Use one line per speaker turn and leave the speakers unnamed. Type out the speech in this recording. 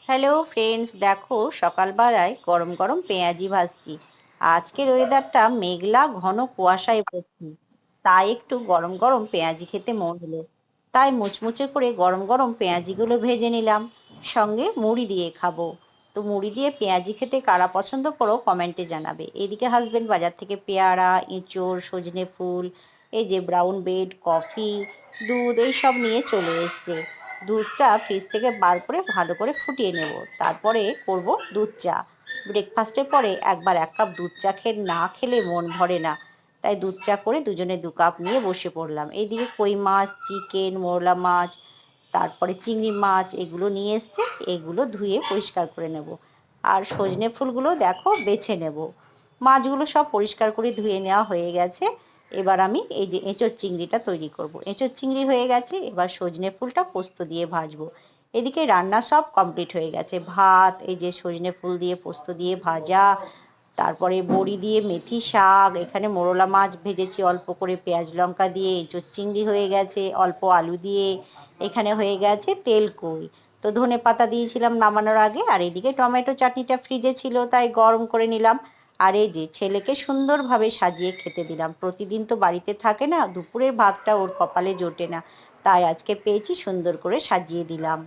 Hello friends, দেখো সকালবেলায় গরম গরম পেঁয়াজি ভাজছি। আজকের ওয়েদারটা মেঘলা ঘন কুয়াশায় ভর্তি, তাই একটু গরম গরম পেঁয়াজি খেতে মন হলো। তাই মুচমুচে করে গরম গরম পেঁয়াজিগুলো ভেজে নিলাম, সঙ্গে মুড়ি দিয়ে খাবো। তো মুড়ি দিয়ে পেঁয়াজি খেতে কারা পছন্দ করো কমেন্টে জানাবে। এদিকে হাজবেন্ড বাজার থেকে পেয়ারা, এঁচোড়, সজনে ফুল, এই যে ব্রাউন ব্রেড, কফি, দুধ এই সব নিয়ে চলে এসছে। দুধটা ফ্রিজ থেকে বার করে ভালো করে ফুটিয়ে নেব, তারপরে করব দুধ চা। ব্রেকফাস্টের পরে একবার 1 কাপ দুধ চা না খেলে মন ভরে না। তাই দুধ চা করে দুজনে 2 কাপ নিয়ে বসে পড়লাম। এইদিকে কই মাছ, চিকেন, মোরলা মাছ, তারপরে চিংড়ি মাছ এগুলো নিয়ে এসছে। এগুলো ধুয়ে পরিষ্কার করে নেব। আর সজনে ফুলগুলো দেখো বেছে নেব। মাছগুলো সব পরিষ্কার করে ধুয়ে নেওয়া হয়ে গেছে। এবার আমি এই যে এঁচোড় চিংড়িটা তৈরি করব। এঁচোড় চিংড়ি হয়ে গেছে, এবার সজনে ফুলটা পোস্ত দিয়ে ভাজবো। এদিকে রান্না সব কমপ্লিট হয়ে গেছে। ভাত, এই যে সজনে ফুল দিয়ে পোস্ত দিয়ে ভাজা, তারপরে বড়ি দিয়ে মেথি শাক, এখানে মোরলা মাছ ভেজেছি অল্প করে পেঁয়াজ লঙ্কা দিয়ে, এঁচোড় চিংড়ি হয়ে গেছে অল্প আলু দিয়ে, এখানে হয়ে গেছে তেল কই। তো ধনে পাতা দিয়েছিলাম নামানোর আগে। আর এদিকে টমেটো চাটনিটা ফ্রিজে ছিল, তাই গরম করে নিলাম। আর এই যে ছেলেকে সুন্দরভাবে সাজিয়ে খেতে দিলাম। প্রতিদিন তো বাড়িতে থাকে না, দুপুরের ভাতটা ওর কপালে জোটে না, তাই আজকে পেয়েছি সুন্দর করে সাজিয়ে দিলাম।